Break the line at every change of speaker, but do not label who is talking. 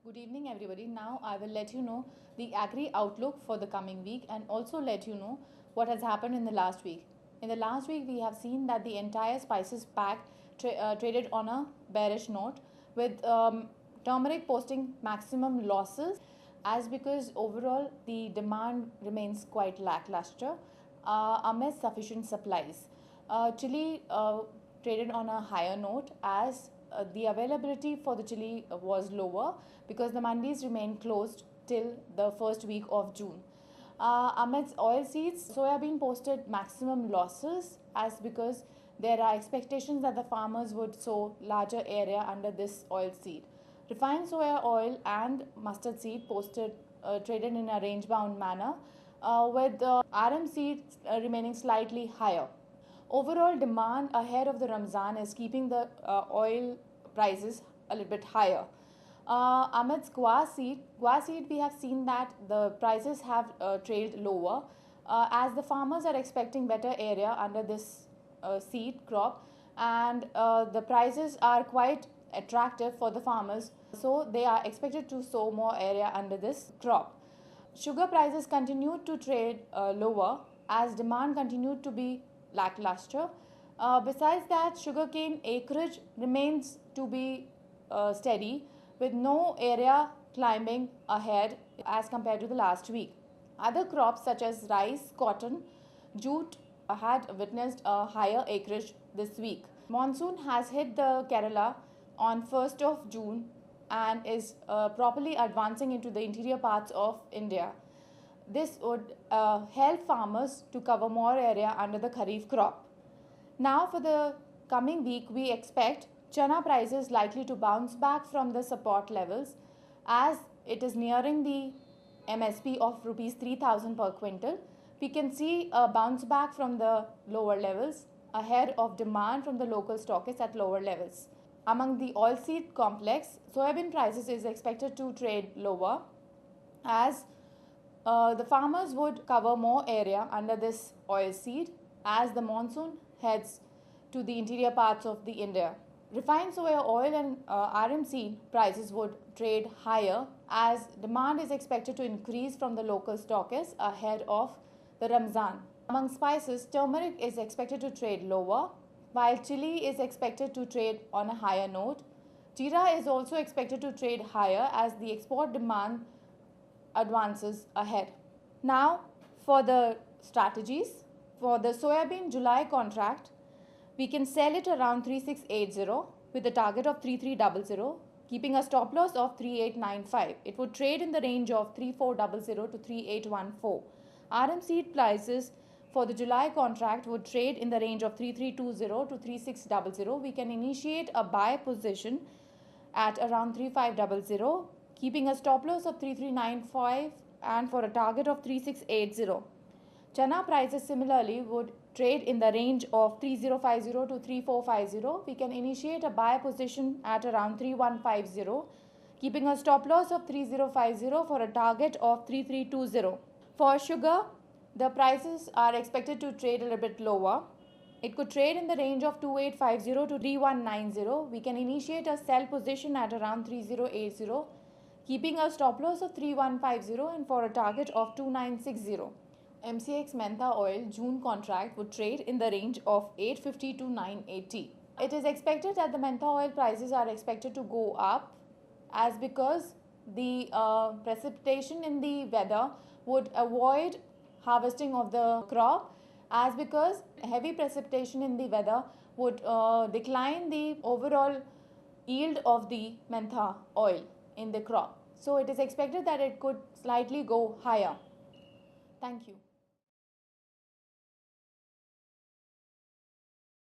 Good evening, everybody. Now I will let you know the Agri outlook for the coming week and also let you know what has happened in the last week. In the last week, we have seen that the entire spices pack traded on a bearish note, with turmeric posting maximum losses, as because overall the demand remains quite lackluster amidst sufficient supplies. Chili traded on a higher note as the availability for the chili was lower because the mandis remained closed till the first week of June. Amidst oilseeds, soybean posted maximum losses as because there are expectations that the farmers would sow larger area under this oilseed. Refined soya oil and mustard seed posted traded in a range bound manner, with RM seeds remaining slightly higher. Overall demand ahead of the Ramzan is keeping the oil prices a little bit higher. Amidst guar seed, we have seen that the prices have trailed lower as the farmers are expecting better area under this seed crop, and the prices are quite attractive for the farmers, so they are expected to sow more area under this crop. Sugar prices continued to trade lower as demand continued to be lackluster. Besides that, sugarcane acreage remains to be steady, with no area climbing ahead as compared to the last week. Other crops such as rice, cotton, jute had witnessed a higher acreage this week. Monsoon has hit the Kerala on 1st of June and is properly advancing into the interior parts of India. This would help farmers to cover more area under the Kharif crop. Now for the coming week, we expect chana prices likely to bounce back from the support levels as it is nearing the MSP of rupees 3000 per quintal. We can see a bounce back from the lower levels ahead of demand from the local stockists at lower levels. Among the oilseed complex, soybean prices is expected to trade lower as the farmers would cover more area under this oilseed as the monsoon heads to the interior parts of the India. Refined soya oil and RM seed prices would trade higher as demand is expected to increase from the local stockists ahead of the Ramzan. Among spices, turmeric is expected to trade lower, while chili is expected to trade on a higher note. Jeera is also expected to trade higher as the export demand advances ahead. Now for the strategies. For the soybean July contract, we can sell it around 3680 with a target of 3300, keeping a stop loss of 3895. It would trade in the range of 3400 to 3814. RM seed prices for the July contract would trade in the range of 3320 to 3600. We can initiate a buy position at around 3500, keeping a stop loss of 3395 and for a target of 3680. Chana prices similarly would trade in the range of 3050 to 3450. We can initiate a buy position at around 3150, keeping a stop loss of 3050 for a target of 3320. For sugar, the prices are expected to trade a little bit lower. It could trade in the range of 2850 to 3190. We can initiate a sell position at around 3080, keeping a stop loss of 3150 and for a target of 2960. MCX Mentha Oil June contract would trade in the range of 850 to 980. It is expected that the mentha oil prices are expected to go up as because the precipitation in the weather would avoid harvesting of the crop, as because heavy precipitation in the weather would decline the overall yield of the mentha oil in the crop. So it is expected that it could slightly go higher. Thank you.